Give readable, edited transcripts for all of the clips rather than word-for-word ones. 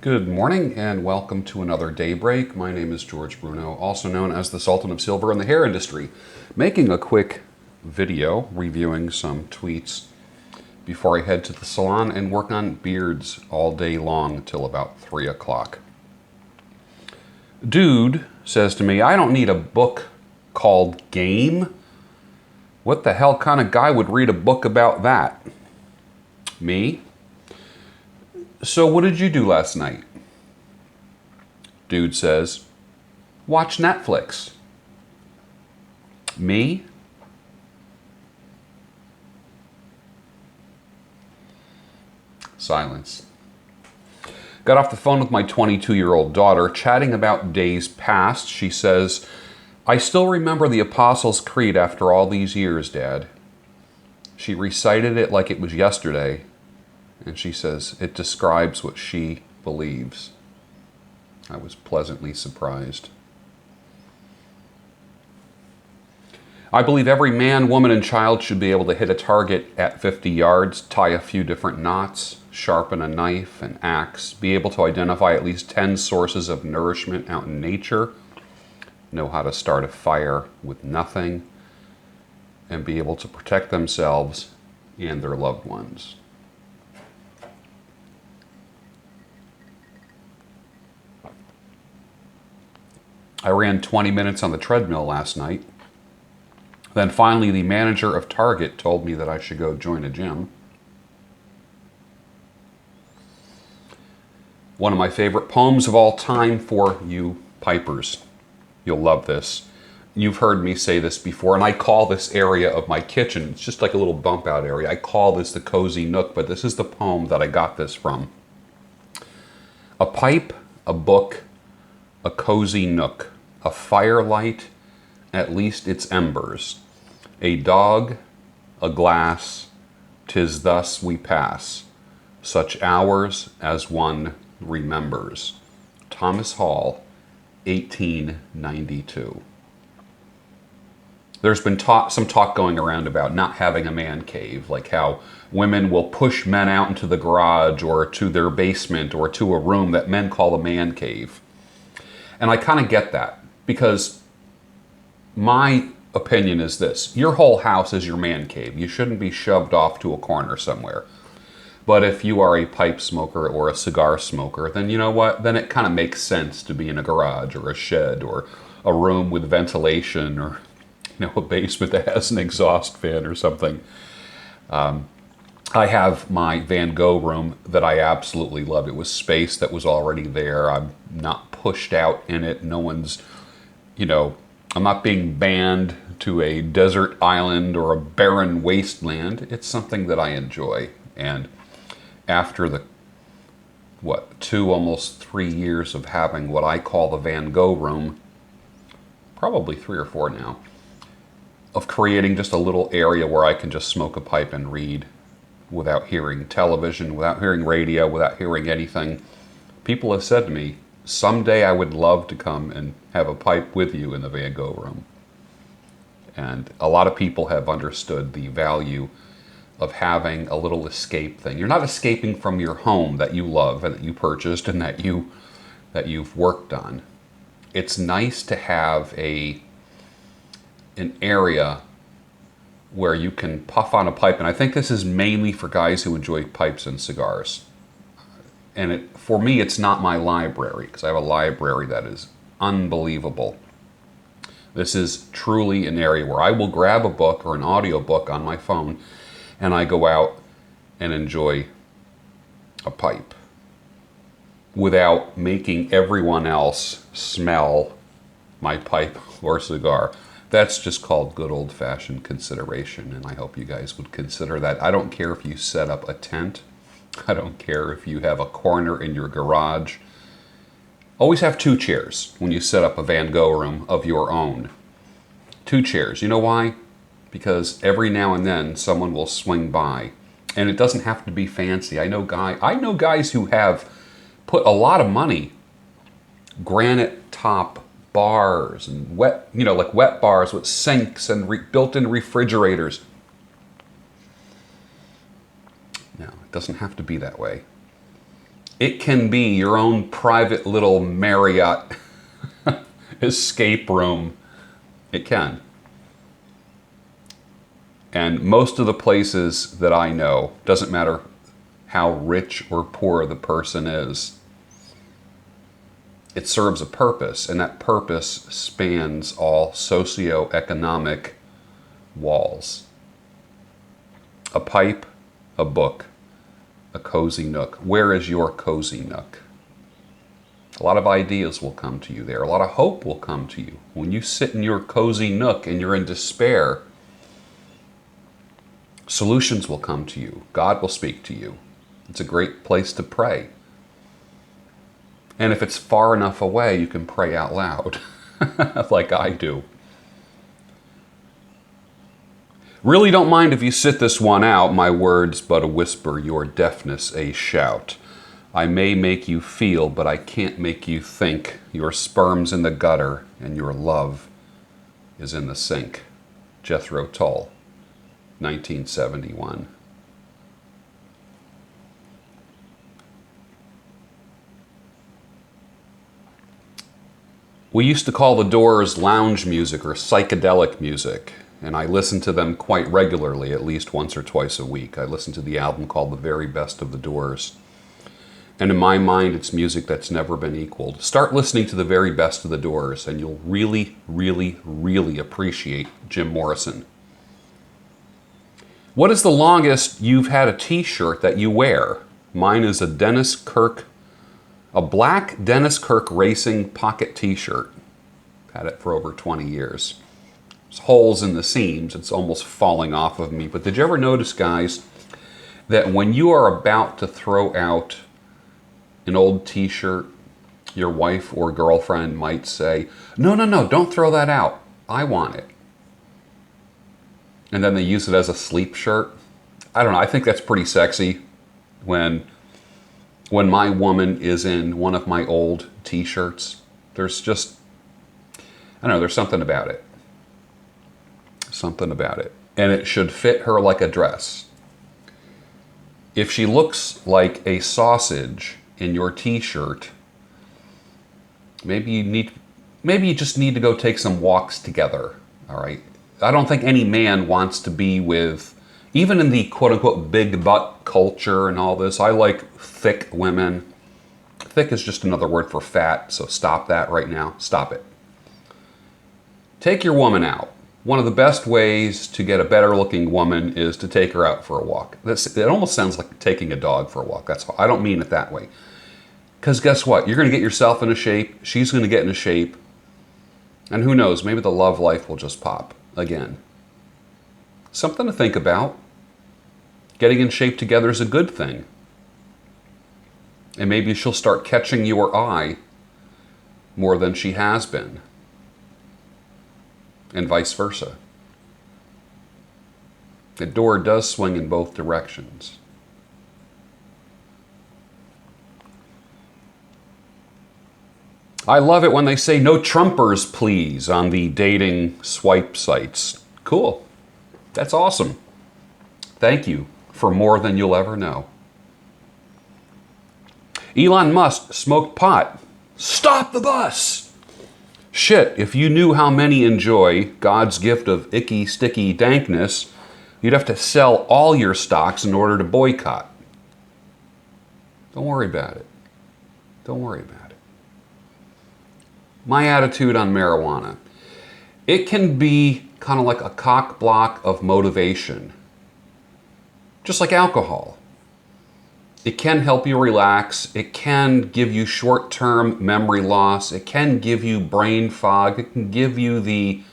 Good morning and welcome to another Daybreak. My name is George Bruno, also known as the Sultan of Silver in the hair industry, making a quick video reviewing some tweets before I head to the salon and work on beards all day long till about 3 o'clock. Dude says to me, I don't need a book called Game. What the hell kind of guy would read a book about that? Me? So what did you do last night? Dude says, watch Netflix. Me? Silence. Got off the phone with my 22-year-old daughter, chatting about days past. She says, I still remember the Apostles' Creed after all these years, Dad. She recited it like it was yesterday. And she says, it describes what she believes. I was pleasantly surprised. I believe every man, woman, and child should be able to hit a target at 50 yards, tie a few different knots, sharpen a knife, an axe, be able to identify at least 10 sources of nourishment out in nature, know how to start a fire with nothing, and be able to protect themselves and their loved ones. I ran 20 minutes on the treadmill last night. Then finally, the manager of Target told me that I should go join a gym. One of my favorite poems of all time for you pipers. You'll love this. You've heard me say this before, and I call this area of my kitchen, it's just like a little bump out area. I call this the cozy nook, but this is the poem that I got this from. A pipe, a book, a cozy nook, a firelight, at least its embers, a dog, a glass, 'tis thus we pass, such hours as one remembers. Thomas Hall, 1892. There's been some talk going around about not having a man cave, like how women will push men out into the garage or to their basement or to a room that men call a man cave. And I kind of get that, because my opinion is this. Your whole house is your man cave. You shouldn't be shoved off to a corner somewhere. But if you are a pipe smoker or a cigar smoker, then you know what? Then it kind of makes sense to be in a garage or a shed or a room with ventilation, or a basement that has an exhaust fan or something. I have my Van Gogh room that I absolutely love. It was space that was already there. I'm not pushed out in it. No one's, I'm not being banned to a desert island or a barren wasteland. It's something that I enjoy. And after the, 2, almost 3 years of having what I call the Van Gogh room, probably 3 or 4 now, of creating just a little area where I can just smoke a pipe and read without hearing television, without hearing radio, without hearing anything. People have said to me, someday I would love to come and have a pipe with you in the Van Gogh room. And a lot of people have understood the value of having a little escape thing. You're not escaping from your home that you love and that you purchased and that you've worked on. It's nice to have an area where you can puff on a pipe, and I think this is mainly for guys who enjoy pipes and cigars. And for me, it's not my library, because I have a library that is unbelievable. This is truly an area where I will grab a book or an audio book on my phone, and I go out and enjoy a pipe without making everyone else smell my pipe or cigar. That's just called good old-fashioned consideration, and I hope you guys would consider that. I don't care if you set up a tent. I don't care if you have a corner in your garage. Always have 2 chairs when you set up a Van Gogh room of your own. 2 chairs. You know why? Because every now and then someone will swing by, and it doesn't have to be fancy. I know guys who have put a lot of money, granite top bars and wet bars with sinks and built-in refrigerators. No, it doesn't have to be that way. It can be your own private little Marriott escape room. It can. And most of the places that I know, doesn't matter how rich or poor the person is, it serves a purpose, and that purpose spans all socioeconomic walls. A pipe, a book, a cozy nook. Where is your cozy nook? A lot of ideas will come to you there. A lot of hope will come to you. When you sit in your cozy nook and you're in despair, solutions will come to you. God will speak to you. It's a great place to pray. And if it's far enough away, you can pray out loud, like I do. Really don't mind if you sit this one out. My words but a whisper, your deafness a shout. I may make you feel, but I can't make you think. Your sperm's in the gutter, and your love is in the sink. Jethro Tull, 1971. We used to call the Doors lounge music or psychedelic music, and I listened to them quite regularly, at least once or twice a week. I listened to the album called The Very Best of the Doors. And in my mind, it's music that's never been equaled. Start listening to The Very Best of the Doors, and you'll really, really, really appreciate Jim Morrison. What is the longest you've had a t-shirt that you wear? Mine is a black Dennis Kirk Racing pocket t-shirt. Had it for over 20 years. There's holes in the seams. It's almost falling off of me. But did you ever notice, guys, that when you are about to throw out an old t-shirt, your wife or girlfriend might say, no, don't throw that out. I want it. And then they use it as a sleep shirt. I don't know. I think that's pretty sexy when my woman is in one of my old t-shirts. There's just, I don't know, there's something about it. Something about it. And it should fit her like a dress. If she looks like a sausage in your t-shirt, maybe you just need to go take some walks together, all right? I don't think any man wants to be with, even in the quote-unquote big butt culture and all this, I like thick women. Thick is just another word for fat, so stop that right now. Stop it. Take your woman out. One of the best ways to get a better looking woman is to take her out for a walk. It almost sounds like taking a dog for a walk. I don't mean it that way. Because guess what? You're going to get yourself into shape. She's going to get into shape. And who knows, maybe the love life will just pop again. Something to think about. Getting in shape together is a good thing. And maybe she'll start catching your eye more than she has been. And vice versa. The door does swing in both directions. I love it when they say no Trumpers, please, on the dating swipe sites. Cool. That's awesome. Thank you for more than you'll ever know. Elon Musk smoked pot. Stop the bus! Shit, if you knew how many enjoy God's gift of icky, sticky dankness, you'd have to sell all your stocks in order to boycott. Don't worry about it. Don't worry about it. My attitude on marijuana. It can be kind of like a cock block of motivation. Just like alcohol. It can help you relax. It can give you short-term memory loss. It can give you brain fog. It can give you the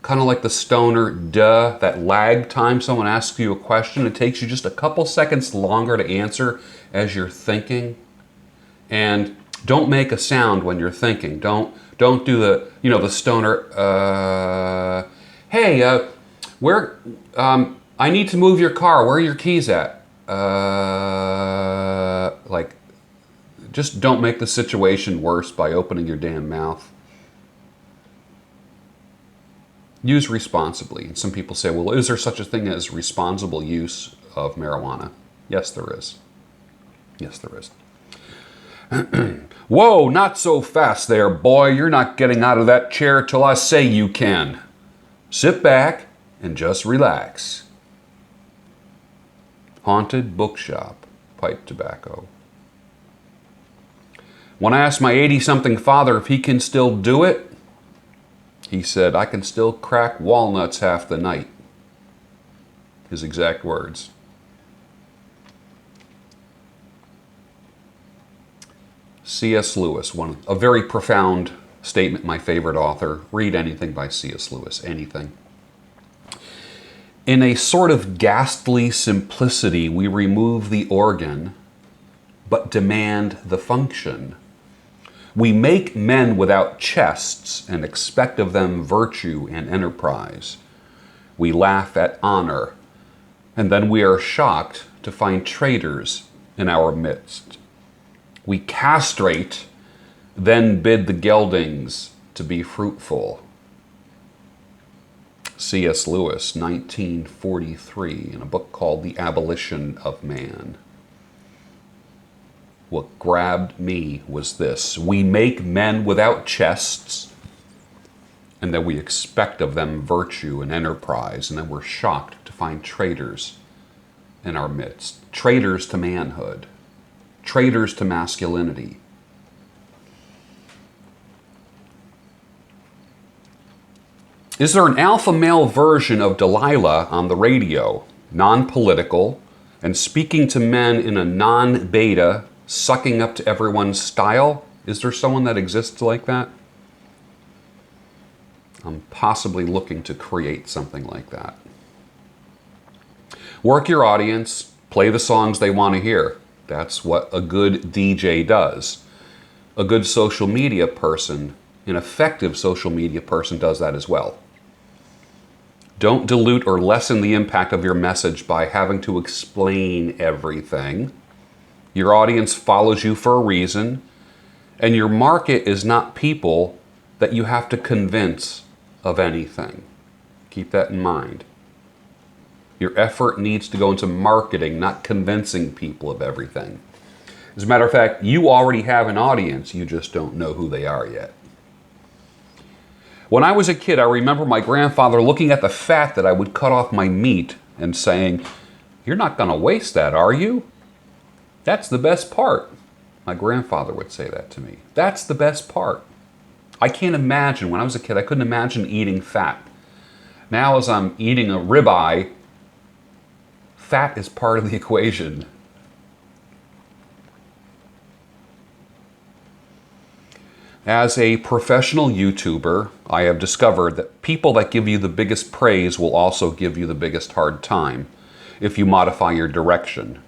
kind of like the stoner that lag time. Someone asks you a question. It takes you just a couple seconds longer to answer as you're thinking. And don't make a sound when you're thinking. Don't do the stoner. Hey, where? I need to move your car. Where are your keys at? Just don't make the situation worse by opening your damn mouth. Use responsibly. And some people say, well, is there such a thing as responsible use of marijuana? Yes, there is. Yes, there is. Whoa, not so fast there, boy. You're not getting out of that chair till I say you can. Sit back and just relax. Haunted bookshop, pipe tobacco. When I asked my 80-something father if he can still do it, he said, I can still crack walnuts half the night. His exact words. C.S. Lewis, a very profound statement, my favorite author. Read anything by C.S. Lewis, anything. In a sort of ghastly simplicity, we remove the organ, but demand the function. We make men without chests and expect of them virtue and enterprise. We laugh at honor, and then we are shocked to find traitors in our midst. We castrate, then bid the geldings to be fruitful. C.S. Lewis, 1943, in a book called The Abolition of Man. What grabbed me was this: we make men without chests, and then we expect of them virtue and enterprise, and then we're shocked to find traitors in our midst. Traitors to manhood. Traitors to masculinity. Is there an alpha male version of Delilah on the radio, non-political, and speaking to men in a non-beta, sucking up to everyone's style? Is there someone that exists like that? I'm possibly looking to create something like that. Work your audience, play the songs they want to hear. That's what a good DJ does. A good social media person, an effective social media person, does that as well. Don't dilute or lessen the impact of your message by having to explain everything. Your audience follows you for a reason, and your market is not people that you have to convince of anything. Keep that in mind. Your effort needs to go into marketing, not convincing people of everything. As a matter of fact, you already have an audience, you just don't know who they are yet. When I was a kid, I remember my grandfather looking at the fat that I would cut off my meat and saying, "You're not going to waste that, are you? That's the best part." My grandfather would say that to me. That's the best part. I can't imagine, when I was a kid, I couldn't imagine eating fat. Now as I'm eating a ribeye, fat is part of the equation. As a professional YouTuber, I have discovered that people that give you the biggest praise will also give you the biggest hard time if you modify your direction.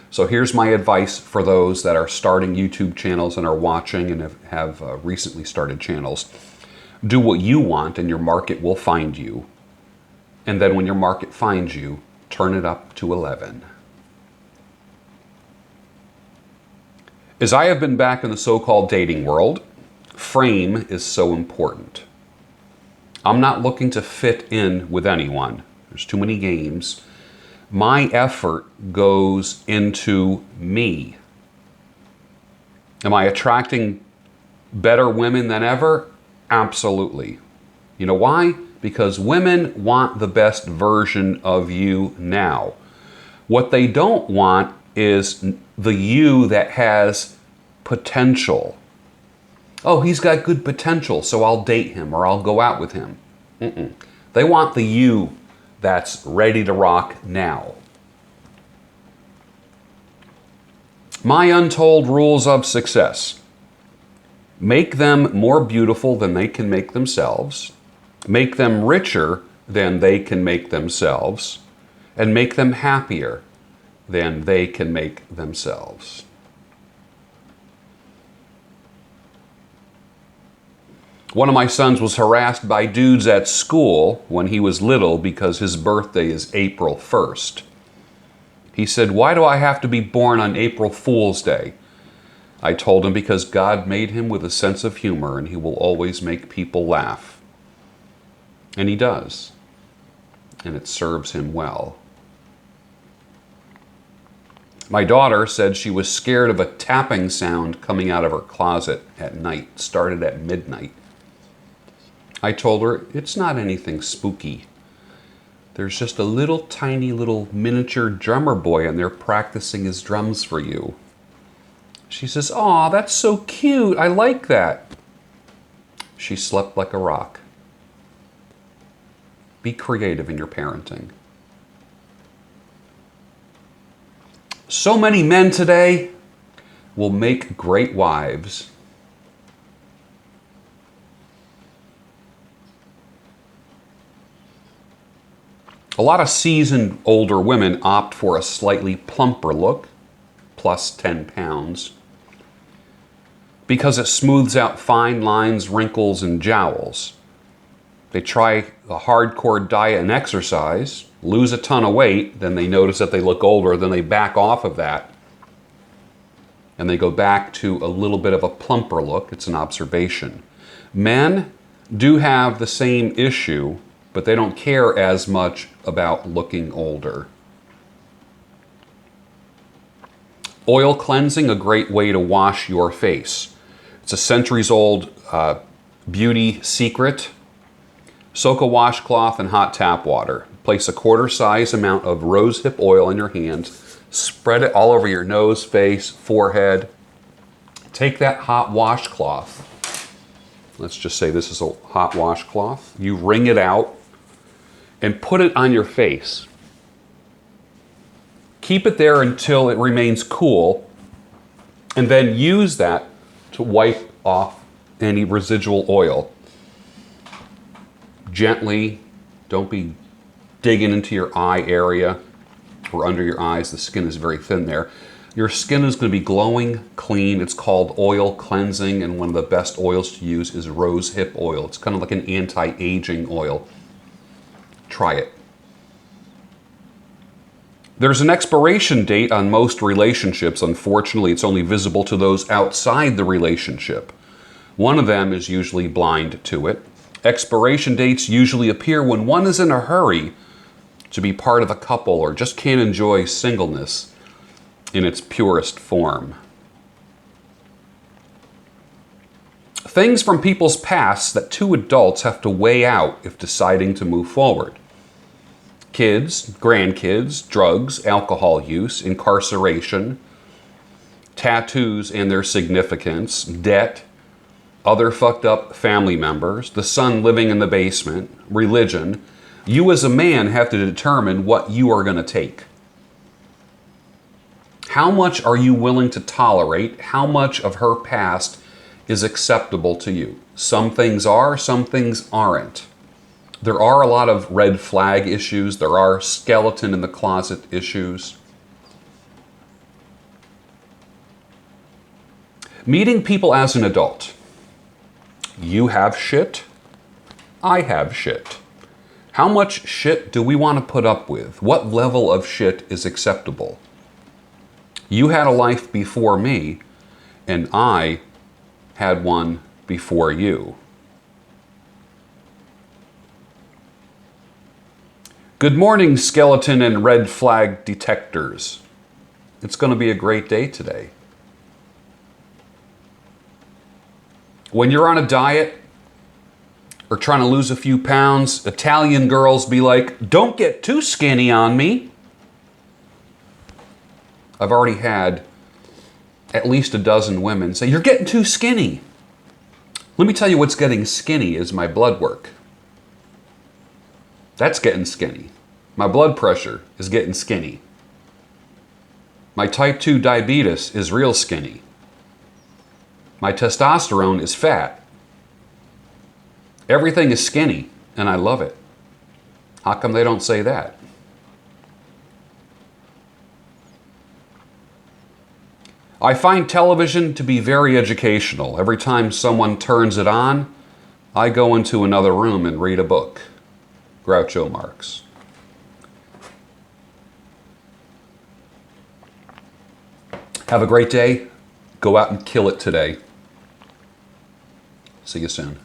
So here's my advice for those that are starting YouTube channels and are watching and have recently started channels. Do what you want and your market will find you. And then when your market finds you, turn it up to 11. As I have been back in the so-called dating world, frame is so important. I'm not looking to fit in with anyone. There's too many games. My effort goes into me. Am I attracting better women than ever? Absolutely. You know why? Because women want the best version of you now. What they don't want is the you that has potential. Oh, he's got good potential, so I'll date him or I'll go out with him. They want the you that's ready to rock now. My untold rules of success. Make them more beautiful than they can make themselves. Make them richer than they can make themselves. And make them happier than they can make themselves. One of my sons was harassed by dudes at school when he was little because his birthday is April 1st. He said, "Why do I have to be born on April Fool's Day?" I told him because God made him with a sense of humor and he will always make people laugh. And he does. And it serves him well. My daughter said she was scared of a tapping sound coming out of her closet at night. It started at midnight. I told her, it's not anything spooky. There's just a little tiny little miniature drummer boy in there practicing his drums for you. She says, "Aw, that's so cute. I like that." She slept like a rock. Be creative in your parenting. So many men today will make great wives. A lot of seasoned older women opt for a slightly plumper look, plus 10 pounds, because it smooths out fine lines, wrinkles, and jowls. They try a hardcore diet and exercise, lose a ton of weight, then they notice that they look older, then they back off of that, and they go back to a little bit of a plumper look. It's an observation. Men do have the same issue, but they don't care as much about looking older. Oil cleansing, a great way to wash your face. It's a centuries-old beauty secret. Soak a washcloth in hot tap water. Place a quarter-size amount of rosehip oil in your hand. Spread it all over your nose, face, forehead. Take that hot washcloth. Let's just say this is a hot washcloth. You wring it out and put it on your face. Keep it there until it remains cool, and then use that to wipe off any residual oil. Gently, don't be digging into your eye area or under your eyes. The skin is very thin there. Your skin is going to be glowing, clean. It's called oil cleansing, and one of the best oils to use is rosehip oil. It's kind of like an anti-aging oil. Try it. There's an expiration date on most relationships. Unfortunately, it's only visible to those outside the relationship. One of them is usually blind to it. Expiration dates usually appear when one is in a hurry to be part of a couple or just can't enjoy singleness in its purest form. Things from people's pasts that two adults have to weigh out if deciding to move forward. Kids, grandkids, drugs, alcohol use, incarceration, tattoos and their significance, debt, other fucked up family members, the son living in the basement, religion. You as a man have to determine what you are going to take. How much are you willing to tolerate? How much of her past is acceptable to you? Some things are, some things aren't. There are a lot of red flag issues. There are skeleton in the closet issues. Meeting people as an adult. You have shit. I have shit. How much shit do we want to put up with? What level of shit is acceptable? You had a life before me, and I had one before you. Good morning, skeleton and red flag detectors. It's going to be a great day today. When you're on a diet or trying to lose a few pounds, Italian girls be like, "Don't get too skinny on me." I've already had at least a dozen women say, "You're getting too skinny." Let me tell you what's getting skinny is my blood work. That's getting skinny. My blood pressure is getting skinny. My type 2 diabetes is real skinny. My testosterone is fat. Everything is skinny, and I love it. How come they don't say that? I find television to be very educational. Every time someone turns it on, I go into another room and read a book. Groucho Marx. Have a great day. Go out and kill it today. See you soon.